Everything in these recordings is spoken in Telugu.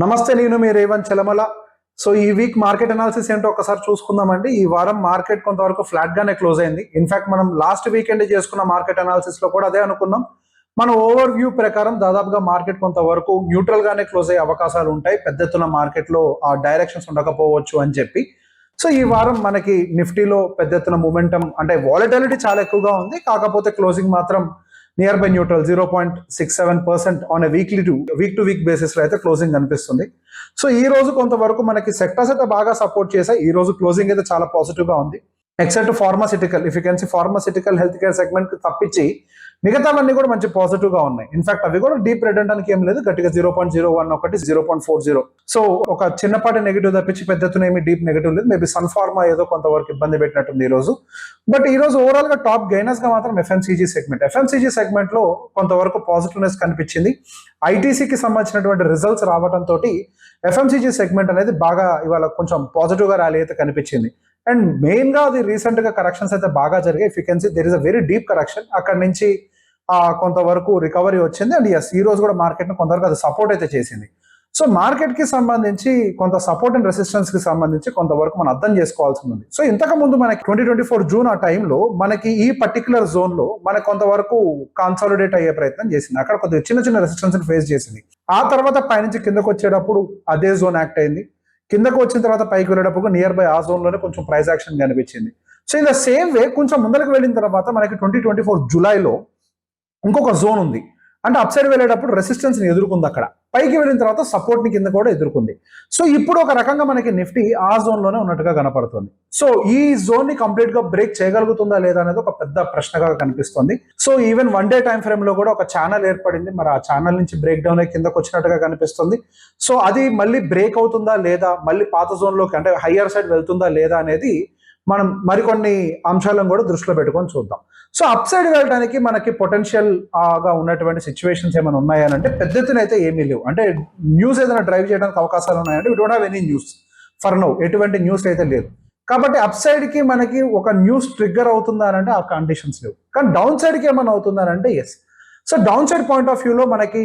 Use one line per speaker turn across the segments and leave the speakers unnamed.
నమస్తే, నేను మీ రేవంత్ చలమల. సో ఈ వీక్ మార్కెట్ అనాలిసిస్ ఏంటో ఒకసారి చూసుకుందామండి. ఈ వారం మార్కెట్ కొంతవరకు ఫ్లాట్ గానే క్లోజ్ అయింది. ఇన్ఫాక్ట్ మనం లాస్ట్ వీకెండ్ చేసుకున్న మార్కెట్ అనాలిసిస్ లో కూడా అదే అనుకున్నాం. మన ఓవర్ వ్యూ ప్రకారం దాదాపుగా మార్కెట్ కొంతవరకు న్యూట్రల్ గానే క్లోజ్ అయ్యే అవకాశాలు ఉంటాయి. పెద్ద ఎత్తున మార్కెట్ లో ఆ డైరెక్షన్స్ ఉండకపోవచ్చు అని చెప్పి. సో ఈ వారం మనకి నిఫ్టీలో పెద్ద ఎత్తున మూమెంటం, అంటే వాలటిలిటీ చాలా ఎక్కువగా ఉంది. కాకపోతే క్లోజింగ్ మాత్రం near by neutral 0.67% on week to week basis లో అయితే క్లోజింగ్ కనిపిస్తుంది. సో ఈ రోజు కొంతవరకు మనకి సెక్టర్స్ అయితే బాగా సపోర్ట్ చేశాయి. ఈ రోజు క్లోజింగ్ అయితే చాలా పాజిటివ్ గా ఉంది. Except pharmaceutical, if you can see pharmaceutical health care segment కి తప్పించి మిగతావన్నీ కూడా మంచి పాజిటివ్ గా ఉన్నాయి. ఇన్ఫాక్ట్ అవి కూడా డీప్ రిటర్న్ ఏం లేదు, గట్టిగా 0.01 ఒకటి 0.40. సో ఒక చిన్నపాటి నెగిటివ్ తప్పించి పెద్ద ఎత్తున ఏమి డీప్ నెగిటివ్ లేదు. మేబీ సన్ ఫార్మా ఏదో కొంతవరకు ఇబ్బంది పెట్టినట్టుంది ఈ రోజు. బట్ ఈ రోజు ఓవరాల్ గా టాప్ గైనర్స్ గా మాత్రం ఎఫ్ఎంసీజీ సెగ్మెంట్ లో కొంతవరకు పాజిటివ్నెస్ కనిపించింది. ఐటీసీకి సంబంధించినటువంటి రిజల్ట్స్ రావడంతో ఎఫ్ఎంసీజీ సెగ్మెంట్ అనేది బాగా ఇవాళ కొంచెం పాజిటివ్ గా ర్యాలీ అయితే కనిపించింది. అండ్ మెయిన్ గా అది రీసెంట్ గా కరెక్షన్స్ అయితే బాగా జరిగాయి. If you can see there is a very deep correction. అక్కడ నుంచి కొంతవరకు రికవరీ వచ్చింది. అండ్ ఎస్, ఈ రోజు కూడా మార్కెట్ ను కొంతవరకు అది సపోర్ట్ అయితే చేసింది. సో మార్కెట్ కి సంబంధించి కొంత సపోర్ట్ అండ్ రెసిస్టెన్స్ కి సంబంధించి కొంతవరకు మనం అర్థం చేసుకోవాల్సి ఉంది. సో ఇంతకు ముందు మనకి 2024 జూన్ ఆ టైంలో మనకి ఈ పర్టికులర్ జోన్ లో మనకు కొంతవరకు కాన్సాలిడేట్ అయ్యే ప్రయత్నం చేసింది. అక్కడ కొద్దిగా చిన్న చిన్న రెసిస్టెన్స్ ఫేస్ చేసింది. ఆ తర్వాత పైనుంచి కిందకు వచ్చేటప్పుడు అదే జోన్ యాక్ట్ అయింది. కిందకు వచ్చిన తర్వాత పైకి వెళ్ళేటప్పుడు నియర్ బై ఆ జోన్ లోనే కొంచెం ప్రైస్ యాక్షన్ కనిపించింది. So in the same way కొంచెం ముందరికి వెళ్ళిన తర్వాత మనకి 2024 జూలైలో ఇంకొక జోన్ ఉంది. అంటే అప్ సైడ్ వెళ్ళేటప్పుడు రెసిస్టెన్స్ ని ఎదుర్కొంది, అక్కడ పైకి వెళ్ళిన తర్వాత సపోర్ట్ ని కింద కూడా ఎదుర్కొంది. సో ఇప్పుడు ఒక రకంగా మనకి నిఫ్టీ ఆ జోన్ లోనే ఉన్నట్టుగా కనపడుతుంది. సో ఈ జోన్ ని కంప్లీట్ గా బ్రేక్ చేయగలుగుతుందా లేదా అనేది ఒక పెద్ద ప్రశ్నగా కనిపిస్తుంది. So even one day time frame లో కూడా ఒక ఛానల్ ఏర్పడింది. మరి ఆ ఛానల్ నుంచి బ్రేక్ డౌన్ అయ్యి కిందకు వచ్చినట్టుగా కనిపిస్తుంది. సో అది మళ్ళీ బ్రేక్ అవుతుందా లేదా, మళ్ళీ పాత జోన్ లోకి అంటే హయ్యర్ సైడ్ వెళ్తుందా లేదా అనేది మనం మరికొన్ని అంశాలను కూడా దృష్టిలో పెట్టుకొని చూద్దాం. సో అప్ సైడ్ వెళ్ళడానికి మనకి పొటెన్షియల్ గా ఉన్నటువంటి సిచ్యువేషన్స్ ఏమైనా ఉన్నాయనంటే పెద్ద ఎత్తున అయితే ఏమీ లేవు. అంటే న్యూస్ ఏదైనా డ్రైవ్ చేయడానికి అవకాశాలు ఉన్నాయంటే we don't have any news for now. ఎటువంటి న్యూస్ అయితే లేదు. కాబట్టి అప్ సైడ్ కి మనకి ఒక న్యూస్ ట్రిగ్గర్ అవుతుందా అంటే ఆ కండిషన్స్ లేవు. కానీ డౌన్ సైడ్ కి ఏమైనా అవుతుందనంటే yes. So down side point of వ్యూలో మనకి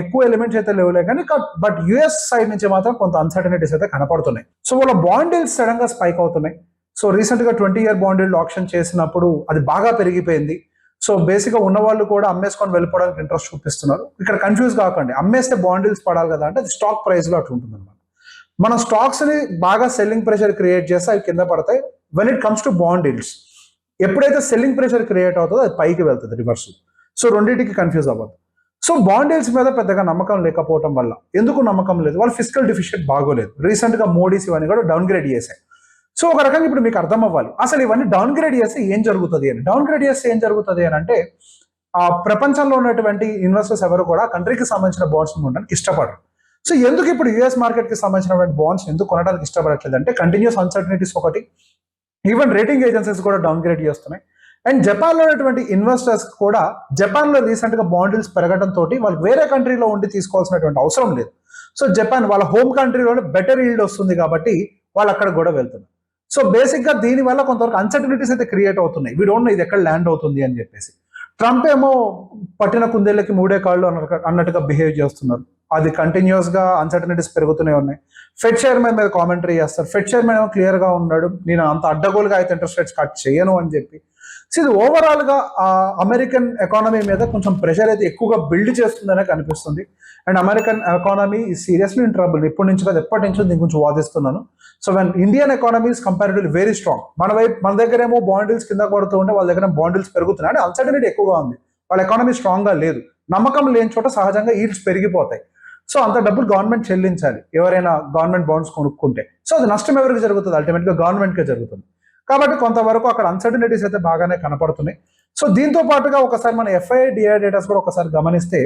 ఎక్కువ ఎలిమెంట్స్ అయితే లేవులే కానీ, బట్ యుఎస్ సైడ్ నుంచి మాత్రం కొంత అన్సర్టనిటీస్ అయితే కనపడుతున్నాయి. సో వాళ్ళ బాండ్ డీల్స్ సడన్ గా స్పైక్ అవుతున్నాయి. సో రీసెంట్ గా 20-year బాండ్ డీల్ ఆప్షన్ చేసినప్పుడు అది బాగా పెరిగిపోయింది. సో బేసిక్ గా ఉన్న వాళ్ళు కూడా అమ్మేసుకొని వెళ్ళిపోవడానికి ఇంట్రెస్ట్ చూపిస్తున్నారు. ఇక్కడ కన్ఫ్యూజ్ కాకండి, అమ్మేస్తే బాండ్ డీల్స్ పడాలి కదా అంటే అది స్టాక్ ప్రైస్ లో అట్లా ఉంటుంది అనమాట. మన స్టాక్స్ ని బాగా సెల్లింగ్ ప్రెషర్ క్రియేట్ చేస్తే అవి కింద పడతాయి. When it comes to bond deals, ఎప్పుడైతే సెల్లింగ్ ప్రెషర్ క్రియేట్ అవుతుందో అది పైకి వెళ్తుంది రివర్స్. సో రెండింటికి కన్ఫ్యూజ్ అవ్వదు. సో బాండ్ డీల్స్ మీద పెద్దగా నమ్మకం లేకపోవడం వల్ల, ఎందుకు నమ్మకం లేదు, వాళ్ళు ఫిజికల్ డెఫిషియెంట్ బాగోలేదు. రీసెంట్ గా మోడీస్ ఇవన్నీ కూడా డౌన్ గ్రేడ్ చేశాయి. సో ఒక రకంగా ఇప్పుడు మీకు అర్థం అవ్వాలి అసలు ఇవన్నీ డౌన్ గ్రేడ్ చేస్తే ఏం జరుగుతుంది అని. డౌన్ గ్రేడ్ చేస్తే ఏం జరుగుతుంది అని అంటే ఆ ప్రపంచంలో ఉన్నటువంటి ఇన్వెస్టర్స్ ఎవరు కూడా కంట్రీకి సంబంధించిన బాండ్స్ కొనడానికి ఇష్టపడరు. సో ఎందుకు ఇప్పుడు యుఎస్ మార్కెట్ కి సంబంధించినటువంటి బాండ్స్ ఎందుకు కొనడానికి ఇష్టపడట్లేదు అంటే కంటిన్యూస్ అన్సర్టనిటీస్ ఒకటి, ఈవెన్ రేటింగ్ ఏజెన్సీస్ కూడా డౌన్ గ్రేడ్ చేస్తున్నాయి. అండ్ జపాన్ లో ఉన్నటువంటి ఇన్వెస్టర్స్ కూడా జపాన్ లో రీసెంట్ గా బాండ్ డీల్స్ పెరగడం తోటి వాళ్ళకి వేరే కంట్రీలో ఉండి తీసుకోవాల్సినటువంటి అవసరం లేదు. సో జపాన్ వాళ్ళ హోమ్ కంట్రీలోనే బెటర్ ఈల్డ్ వస్తుంది కాబట్టి వాళ్ళు అక్కడ కూడా వెళ్తున్నారు. సో బేసిక్ గా దీని వల్ల కొంతవరకు అన్సర్టనిటీస్ అయితే క్రియేట్ అవుతున్నాయి. వీ డోంట్ నో ఇది ఎక్కడ ల్యాండ్ అవుతుంది అని చెప్పేసి. ట్రంప్ ఏమో పట్టిన కుందేళ్ళకి మూడే కాళ్ళు అన్నట్టుగా బిహేవ్ చేస్తున్నారు. అది కంటిన్యూస్ గా అన్సర్టనిటీస్ పెరుగుతూనే ఉన్నాయి. ఫెడ్ చైర్మన్ మీద కామెంటరీ చేస్తారు. ఫెడ్ చైర్మన్ ఏమో క్లియర్ గా ఉన్నాడు, నేను అంత అడ్డగోలుగా అయితే ఇంట్రెస్ట్ రేట్స్ కట్ చేయను అని చెప్పి. సో ఇది ఓవరాల్ గా అమెరికన్ ఎకానమీ మీద కొంచెం ప్రెషర్ అయితే ఎక్కువగా బిల్డ్ చేస్తుందనే కనిపిస్తుంది. And American economy seriously in trouble. ఇప్పటి నుంచి కదా ఎప్పటి నుంచో దీని గురించి వాదిస్తున్నాను. So when Indian economy is comparatively very strong. మన దగ్గర ఏమో బాండ్ డీల్స్ కింద పడుతూ ఉంటే వాళ్ళ దగ్గర బాండ్ డీల్స్ పెరుగుతున్నాయి. అంటే అన్సర్టనిటీ ఎక్కువగా ఉంది, వాళ్ళ ఎకానమీ స్ట్రాంగ్ గా లేదు. నమ్మకం లేని చోట సహజంగా ఈల్డ్స్ పెరిగిపోతాయి. సో అంత డబ్బులు గవర్నమెంట్ చెల్లించాలి ఎవరైనా గవర్నమెంట్ బాండ్స్ కొనుక్కుంటే. సో అది నష్టం ఎవరికి జరుగుతుంది, అల్టిమేట్ గా గవర్నమెంట్ కే జరుగుతుంది. కాబట్టి కొంతవరకు అక్కడ అన్సర్టనిటీస్ అయితే బాగానే కనపడుతున్నాయి. సో దీంతో పాటుగా ఒకసారి మన ఎఫ్ఐఐ డిఐ డేటాస్ కూడా ఒకసారి గమనిస్తే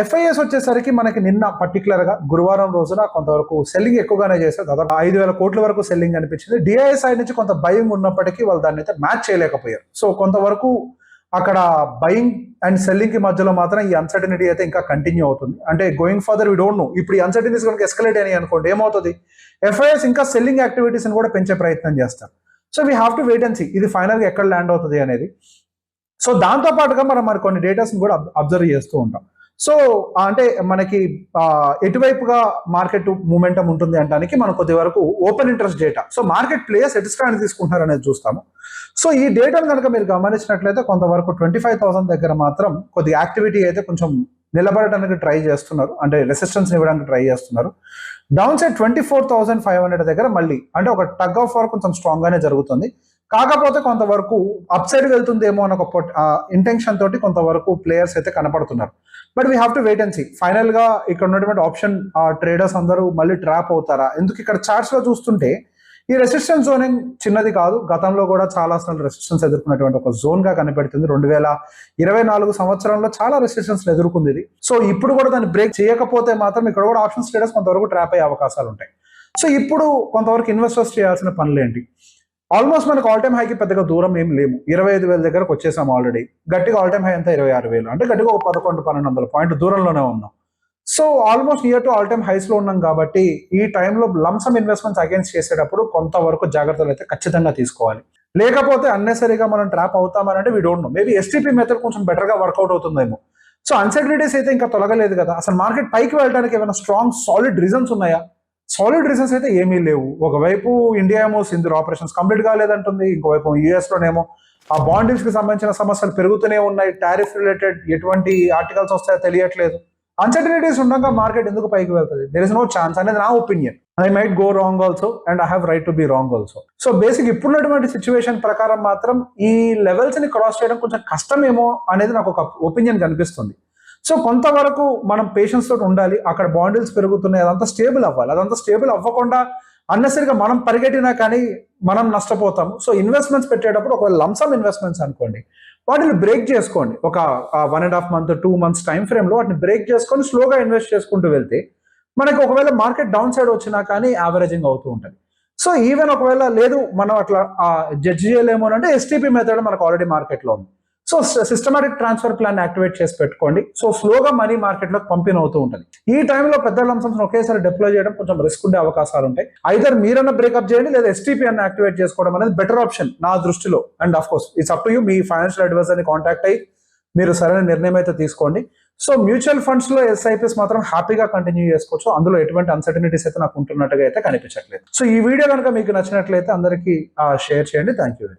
ఎఫ్ఐఎస్ వచ్చేసరికి మనకి నిన్న పర్టికులర్ గా గురువారం రోజున కొంతవరకు సెల్లింగ్ ఎక్కువగానే చేశారు. దాదాపు 5,000 కోట్ల వరకు సెల్లింగ్ అనిపించింది. డిఐ సైడ్ నుంచి కొంత భయం ఉన్నప్పటికీ వాళ్ళు దాన్ని అయితే మ్యాచ్ చేయలేకపోయారు. సో కొంతవరకు అక్కడ బయింగ్ అండ్ సెల్లింగ్ కి మధ్యలో మాత్రం ఈ అన్సర్టనిటీ అయితే ఇంకా కంటిన్యూ అవుతుంది. అంటే going further we don't know. ఇప్పుడు ఈ అన్సర్టనిటీస్ కనుక ఎస్కలేట్ అయినాయి అనుకోండి ఏమవుతుంది, ఎఫ్ఐఎస్ ఇంకా సెల్లింగ్ యాక్టివిటీస్ కూడా పెంచే ప్రయత్నం చేస్తారు. So we have to wait and see ఇది ఫైనల్ గా ఎక్కడ ల్యాండ్ అవుతుంది అనేది. సో దాంతో పాటుగా మనం మరి కొన్ని డేటాస్ కూడా అబ్జర్వ్ చేస్తూ ఉంటాం. సో అంటే మనకి ఎటువైపుగా మార్కెట్ మూమెంటం ఉంటుంది అనడానికి మనం కొద్ది వరకు open interest data, so market players ఎటు స్టాండ్ తీసుకుంటున్నారు అనేది చూస్తాము. సో ఈ డేటాను కనుక మీరు గమనించినట్లయితే కొంతవరకు 25,000 దగ్గర మాత్రం కొద్ది యాక్టివిటీ అయితే కొంచెం నిలబడడానికి ట్రై చేస్తున్నారు, అంటే రెసిస్టెన్స్ ఇవ్వడానికి ట్రై చేస్తున్నారు. డౌన్ సైడ్ 24,500 దగ్గర మళ్ళీ అంటే ఒక టగ్ ఆఫ్ వార్ కొంచెం స్ట్రాంగ్ గానే జరుగుతుంది. కాకపోతే కొంతవరకు అప్ సైడ్ వెళ్తుందేమో అని ఒక ఇంటెన్షన్ తోటి కొంతవరకు ప్లేయర్స్ అయితే కనపడుతున్నారు. But we have to wait and see final గా ఇక్కడ ఉన్నటువంటి ఆప్షన్ ట్రేడర్స్ అందరూ మళ్ళీ ట్రాప్ అవుతారా. ఎందుకు ఇక్కడ చార్ట్స్ లో చూస్తుంటే ఈ రెసిస్టెన్స్ జోనింగ్ చిన్నది కాదు, గతంలో కూడా చాలా అసలు రెసిస్టెన్స్ ఎదుర్కొన్నటువంటి ఒక జోన్ గా కనిపెడుతుంది. 2024 సంవత్సరంలో చాలా రెసిస్టెన్స్ ఎదుర్కొంది ఇది. సో ఇప్పుడు కూడా దాన్ని బ్రేక్ చేయకపోతే మాత్రం ఇక్కడ కూడా ఆప్షన్స్ ట్రేడర్స్ కొంతవరకు ట్రాప్ అయ్యే అవకాశాలు ఉంటాయి. సో ఇప్పుడు కొంతవరకు ఇన్వెస్టర్స్ చేయాల్సిన పనులు ఏంటి? ఆల్మోస్ట్ మనకు ఆల్ టైమ్ హైకి పెద్దగా దూరం ఏం లేము, 25,000 దగ్గరకు వచ్చేసాం ఆల్రెడీ. గట్టిగా ఆల్ టైమ్ హై అంతా 26,000, అంటే గట్టిగా ఒక 1100-1200 పాయింట్ దూరంలోనే ఉన్నాం. So almost near to all time highs లో ఉన్నాం కాబట్టి ఈ టైంలో లంసమ్ ఇన్వెస్ట్మెంట్స్ అగైన్స్ చేసేటప్పుడు కొంతవరకు జాగ్రత్తలు అయితే ఖచ్చితంగా తీసుకోవాలి. లేకపోతే అన్నెసరీగా మనం ట్రాప్ అవుతామనంటే we don't know, maybe STP method కొంచెం బెటర్ గా వర్కౌట్ అవుతుందేమో. సో అన్సర్టనిటీస్ అయితే ఇంకా తొలగలేదు కదా. అసలు మార్కెట్ పైకి వెళ్ళడానికి ఏమైనా స్ట్రాంగ్ సాలిడ్ రీజన్స్ ఉన్నాయా? సాలిడ్ రీజన్స్ అయితే ఏమీ లేవు. ఒకవైపు ఇండియా ఏమో సింధూర్ ఆపరేషన్స్ కంప్లీట్ కాలేదంటుంది, ఇంకోవైపు యూఎస్ లోనేమో ఆ బాండ్ కి సంబంధించిన సమస్యలు పెరుగుతూనే ఉన్నాయి, టారిఫ్ రిలేటెడ్ ఎటువంటి ఆర్టికల్స్ వస్తాయో తెలియట్లేదు. అన్సర్టనిటీస్ ఉండగా మార్కెట్ ఎందుకు పైకి వెళ్తుంది? దెర్ ఇస్ నో ఛాన్స్ అనేది నా opinion. I might go wrong also and I have right to be wrong also. So basic ఇప్పుడున్నటువంటి సిచ్యువేషన్ ప్రకారం మాత్రం ఈ లెవెల్స్ ని క్రాస్ చేయడం కొంచెం కష్టమేమో అనేది నాకు ఒక ఒపీనియన్ కనిపిస్తుంది. సో కొంతవరకు మనం పేషెన్స్ తోటి ఉండాలి. అక్కడ బాండిల్స్ పెరుగుతున్నాయి, అదంతా స్టేబుల్ అవ్వాలి. అదంతా స్టేబుల్ అవ్వకుండా అన్నెసరిగా మనం పరిగెట్టినా కానీ మనం నష్టపోతాము. సో ఇన్వెస్ట్మెంట్స్ పెట్టేటప్పుడు ఒకవేళ లంసమ్ ఇన్వెస్ట్మెంట్స్ అనుకోండి, వాటిని బ్రేక్ చేసుకోండి. ఒక 1.5 month 2 months టైం ఫ్రేమ్ లో వాటిని బ్రేక్ చేసుకొని స్లోగా ఇన్వెస్ట్ చేసుకుంటూ వెళ్తే మనకి ఒకవేళ మార్కెట్ డౌన్ సైడ్ వచ్చినా కానీ యావరేజింగ్ అవుతూ ఉంటుంది. సో ఈవెన్ ఒకవేళ లేదు మనం అట్లా జడ్జ్ చేయలేము అంటే ఎస్టీపీ మెథడ్ మనకు ఆల్రెడీ మార్కెట్ లో ఉంది. So systematic transfer plan activate చేసి పెట్టుకోండి. సో స్లోగా మనీ మార్కెట్ లో పంపిణీ అవుతూ ఉంటుంది. ఈ టైంలో పెద్ద లంసమ్స్ ఒకేసారి డిప్లాయ్ చేయడం కొంచెం రిస్క్ ఉండే అవకాశాలు ఉంటాయి. ఐదర్ మీరన్నా బ్రేకప్ చేయండి లేదా ఎస్టీపీ అన్న యాక్టివేట్ చేసుకోవడం అనేది బెటర్ ఆప్షన్ నా దృష్టిలో. And of course it's up to you, మీ ఫైనాన్షియల్ అడ్వైజర్ ని కాంటాక్ట్ అయ్యి మీరు సరైన నిర్ణయం అయితే తీసుకోండి. సో మ్యూచువల్ ఫండ్స్ లో ఎస్ఐపిస్ మాత్రం హ్యాపీగా కంటిన్యూ చేసుకోవచ్చు, అందులో ఎటువంటి అన్సర్టనిటీస్ అయితే నాకు ఉంటున్నట్టుగా అయితే కనిపించట్లేదు. సో ఈ వీడియో కనుక మీకు నచ్చినట్లయితే అందరికీ షేర్ చేయండి. Thank you.